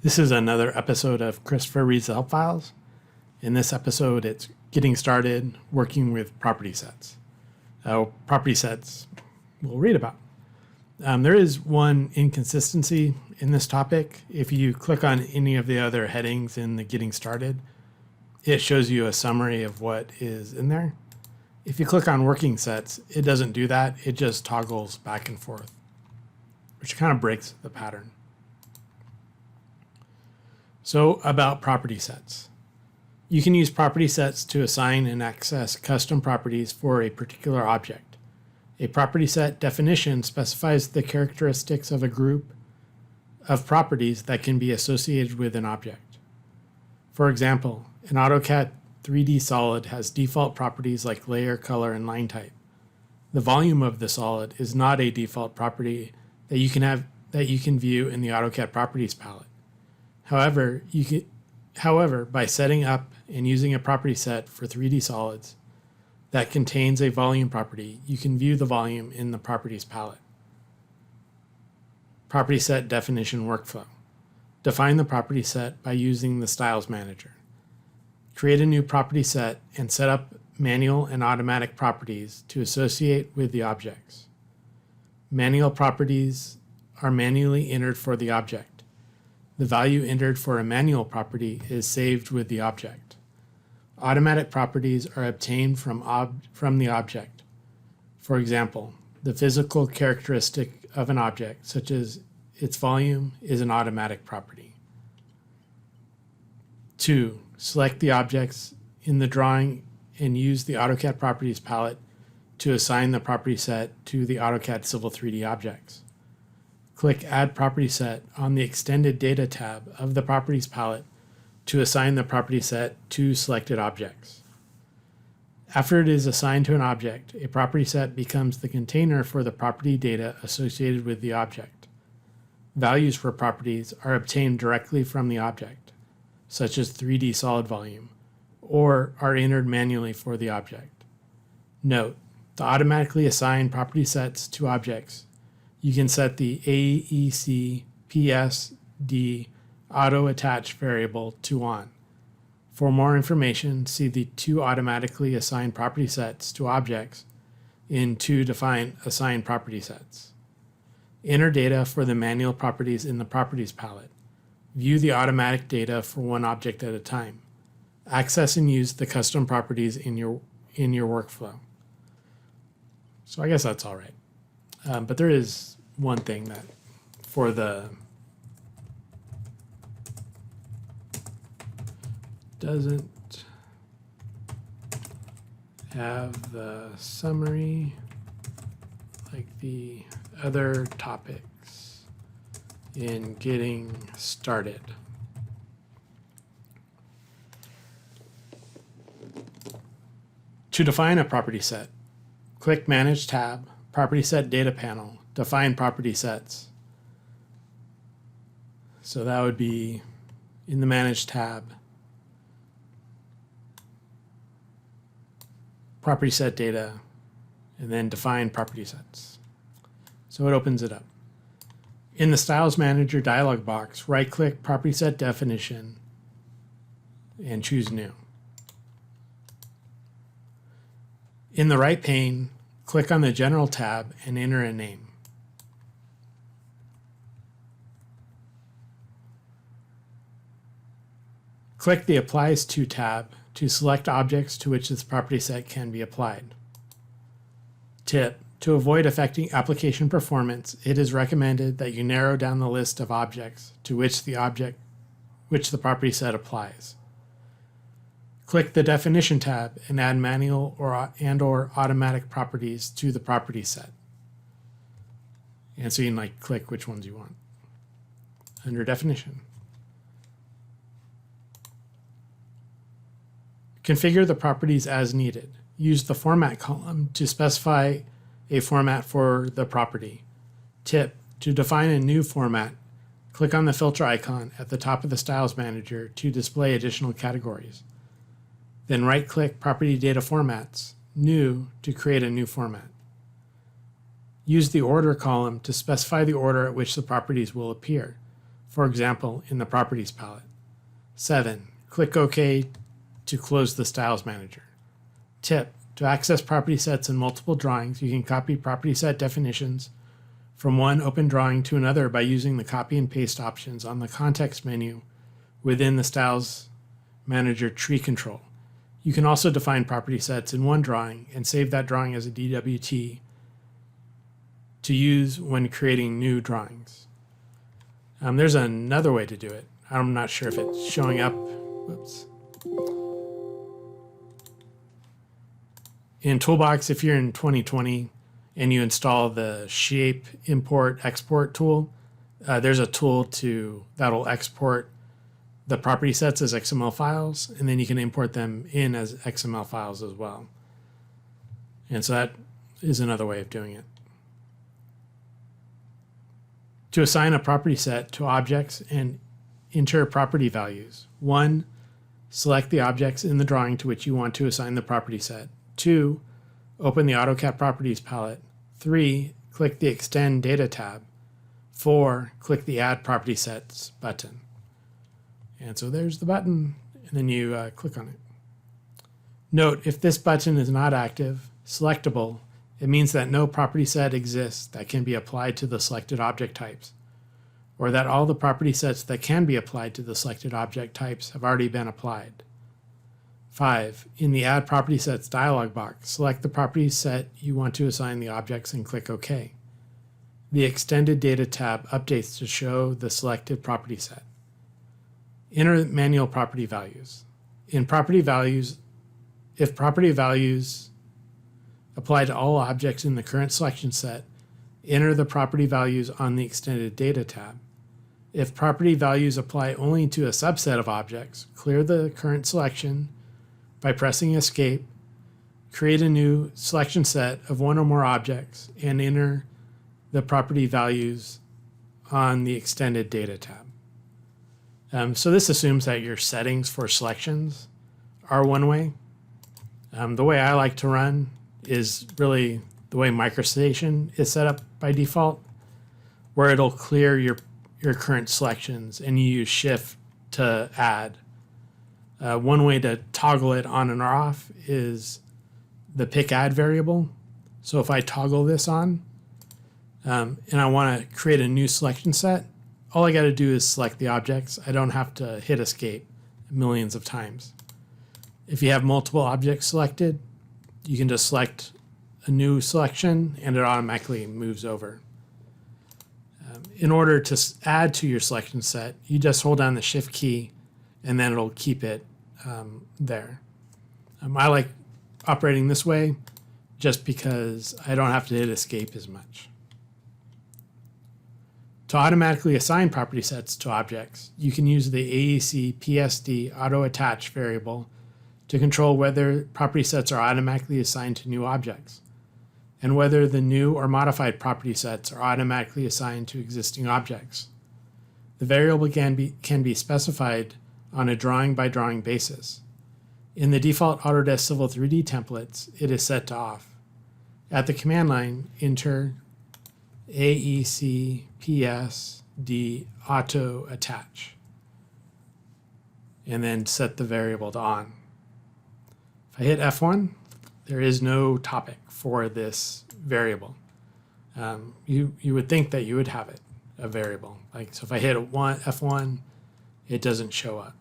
This is another episode of Christopher Reads the Help Files. In this episode, it's getting started working with property sets. Property sets we'll read about. There is one inconsistency in this topic. If you click on any of the other headings in the getting started, it shows you a summary of what is in there. If you click on working sets, it doesn't do that. It just toggles back and forth, which kind of breaks the pattern. So about property sets. You can use property sets to assign and access custom properties for a particular object. A property set definition specifies the characteristics of a group of properties that can be associated with an object. For example, an AutoCAD 3D solid has default properties like layer, color, and line type. The volume of the solid is not a default property that you can view in the AutoCAD properties palette. However, by setting up and using a property set for 3D solids that contains a volume property, you can view the volume in the properties palette. Property set definition workflow. Define the property set by using the Styles Manager. Create a new property set and set up manual and automatic properties to associate with the objects. Manual properties are manually entered for the object. The value entered for a manual property is saved with the object. Automatic properties are obtained from the object. For example, the physical characteristic of an object, such as its volume, is an automatic property. 2. Select the objects in the drawing and use the AutoCAD Properties palette to assign the property set to the AutoCAD Civil 3D objects. Click Add Property Set on the Extended Data tab of the Properties palette to assign the property set to selected objects. After it is assigned to an object, a property set becomes the container for the property data associated with the object. Values for properties are obtained directly from the object, such as 3D solid volume, or are entered manually for the object. Note, to automatically assign property sets to objects, you can set the AEC PSD auto attach variable to on. For more information, see the to automatically assign property sets to objects in to define assign property sets. Enter data for the manual properties in the properties palette. View the automatic data for one object at a time. Access and use the custom properties in your workflow. So I guess that's all right. But there is one thing that for the doesn't have the summary like the other topics in getting started. To define a property set, click Manage tab, Property Set Data Panel, Define Property Sets. So that would be in the Manage tab, Property Set Data, and then Define Property Sets. So it opens it up. In the Styles Manager dialog box, right-click Property Set Definition and choose New. In the right pane, click on the General tab and enter a name. Click the Applies To tab to select objects to which this property set can be applied. Tip: to avoid affecting application performance, it is recommended that you narrow down the list of objects to which the property set applies. Click the Definition tab and add manual or automatic properties to the property set. And so you can click which ones you want. Under Definition. Configure the properties as needed. Use the Format column to specify a format for the property. Tip: to define a new format, click on the filter icon at the top of the Styles Manager to display additional categories. Then right-click Property Data Formats, New, to create a new format. Use the Order column to specify the order at which the properties will appear. for example, in the Properties palette. 7. Click OK to close the Styles Manager. Tip: to access property sets in multiple drawings, you can copy property set definitions from one open drawing to another by using the copy and paste options on the context menu within the Styles Manager tree control. You can also define property sets in one drawing and save that drawing as a DWT to use when creating new drawings. There's another way to do it. I'm not sure if it's showing up. Whoops. In Toolbox, if you're in 2020 and you install the Shape Import Export tool, there's a tool that'll export the property sets as XML files, and then you can import them in as XML files as well. And so that is another way of doing it. To assign a property set to objects and enter property values. 1. Select the objects in the drawing to which you want to assign the property set. 2. Open the AutoCAD Properties palette. 3. Click the Extend Data tab. 4. Click the Add Property Sets button. And so there's the button, and then you click on it. Note, if this button is not active, selectable, it means that no property set exists that can be applied to the selected object types, or that all the property sets that can be applied to the selected object types have already been applied. 5. In the Add Property Sets dialog box, select the property set you want to assign the objects and click OK. The Extended Data tab updates to show the selected property set. Enter manual property values. In property values, if property values apply to all objects in the current selection set, enter the property values on the Extended Data tab. If property values apply only to a subset of objects, clear the current selection by pressing Escape, create a new selection set of one or more objects, and enter the property values on the Extended Data tab. So this assumes that your settings for selections are one way. The way I like to run is really the way MicroStation is set up by default, where it'll clear your current selections and you use Shift to add. One way to toggle it on and off is the pick add variable. So if I toggle this on and I want to create a new selection set, all I got to do is select the objects. I don't have to hit Escape millions of times. If you have multiple objects selected, you can just select a new selection and it automatically moves over. In order to add to your selection set, you just hold down the Shift key and then it'll keep it there. I like operating this way just because I don't have to hit Escape as much. To automatically assign property sets to objects, you can use the AEC PSD auto attach variable to control whether property sets are automatically assigned to new objects, and whether the new or modified property sets are automatically assigned to existing objects. The variable can be specified on a drawing-by-drawing basis. In the default Autodesk Civil 3D templates, it is set to off. At the command line, enter AEC PSD auto attach, and then set the variable to on. If I hit F1, there is no topic for this variable. You would think that you would have it, a variable. So if I hit F1, it doesn't show up.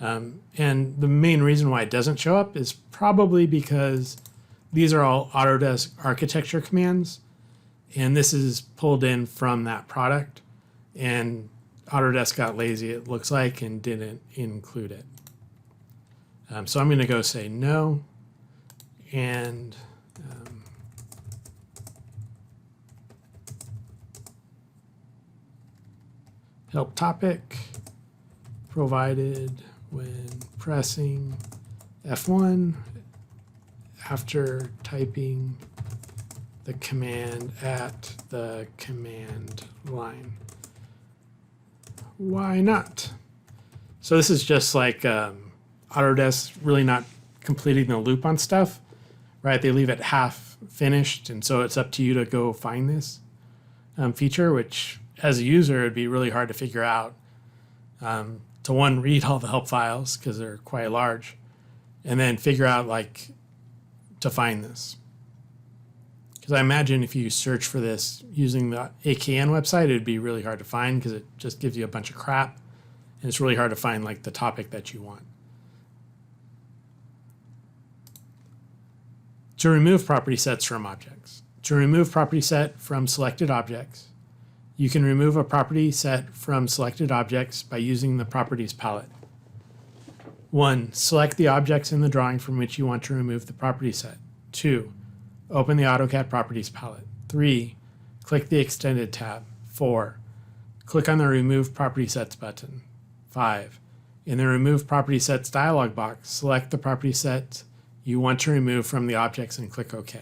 And the main reason why it doesn't show up is probably because these are all Autodesk architecture commands, and this is pulled in from that product, and Autodesk got lazy, it looks like, and didn't include it. So I'm going to go say no, and help topic provided when pressing F1 after typing the command at the command line. Why not? So this is just like Autodesk really not completing the loop on stuff, right? They leave it half finished, and so it's up to you to go find this feature, which as a user, it'd be really hard to figure out, to one, read all the help files because they're quite large, and then figure out to find this. Because I imagine if you search for this using the AKN website, it'd be really hard to find because it just gives you a bunch of crap, and it's really hard to find the topic that you want. To remove property sets from objects. To remove property set from selected objects, you can remove a property set from selected objects by using the Properties palette. 1. Select the objects in the drawing from which you want to remove the property set. 2. Open the AutoCAD Properties palette. 3. Click the Extended tab. 4. Click on the Remove Property Sets button. 5. In the Remove Property Sets dialog box, select the property set you want to remove from the objects and click OK.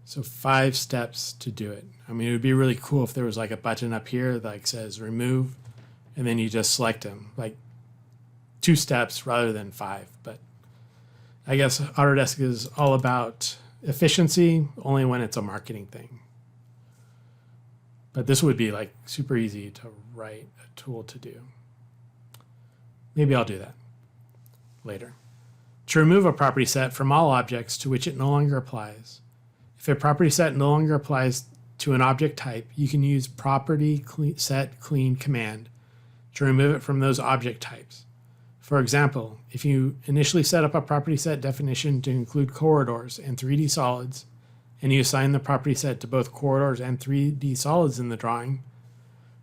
So 5 steps to do it. I mean, it would be really cool if there was a button up here that says remove, and then you just select them. 2 steps rather than 5. But I guess Autodesk is all about efficiency only when it's a marketing thing. But this would be super easy to write a tool to do. Maybe I'll do that later. To remove a property set from all objects to which it no longer applies. If a property set no longer applies to an object type, you can use property set clean command to remove it from those object types. For example, if you initially set up a property set definition to include corridors and 3D solids, and you assign the property set to both corridors and 3D solids in the drawing,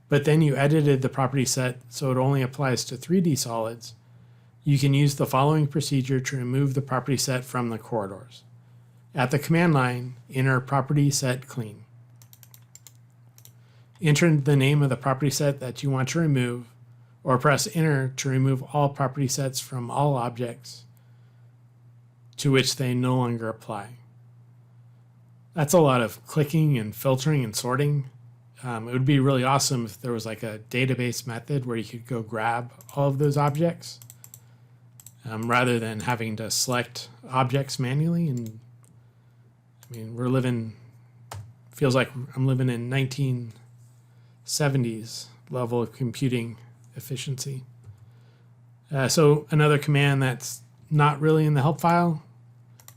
but then you edited the property set so it only applies to 3D solids, you can use the following procedure to remove the property set from the corridors. At the command line, enter property set clean. Enter the name of the property set that you want to remove, or press enter to remove all property sets from all objects to which they no longer apply. That's a lot of clicking and filtering and sorting. It would be really awesome if there was a database method where you could go grab all of those objects rather than having to select objects manually. And I mean, feels like I'm living in 1970s level of computing efficiency. So another command that's not really in the help file,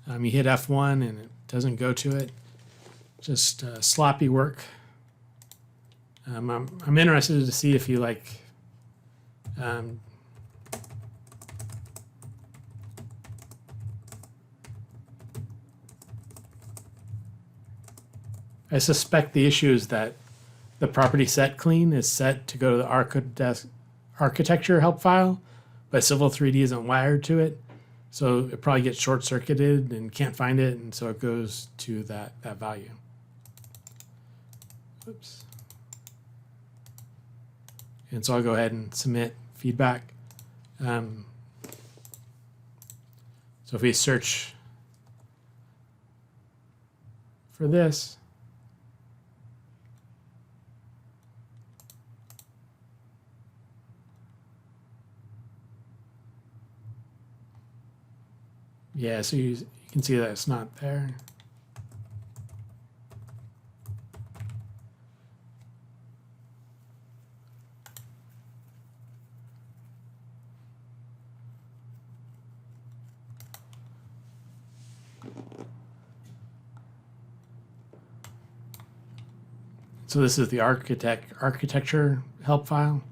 you hit F1 and it doesn't go to it. Just sloppy work. I'm interested to see if you I suspect the issue is that the property set clean is set to go to the architecture help file, but Civil 3D isn't wired to it. So it probably gets short-circuited and can't find it, and so it goes to that value. Oops. And so I'll go ahead and submit feedback. So if we search for this, yeah, so you can see that it's not there. So this is the architecture help file.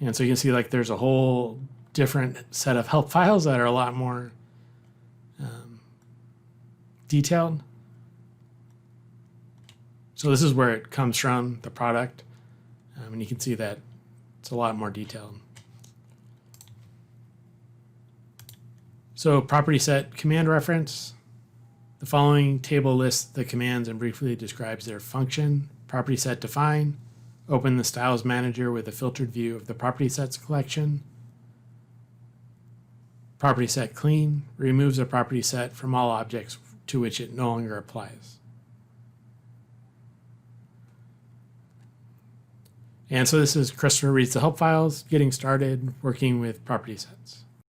And so you can see there's a whole different set of help files that are a lot more detailed. So this is where it comes from, the product. And you can see that it's a lot more detailed. So property set command reference. The following table lists the commands and briefly describes their function. Property set define. Open the Styles Manager with a filtered view of the property sets collection. Property set clean removes a property set from all objects to which it no longer applies. And so this is Christopher reads the help files, getting started working with property sets.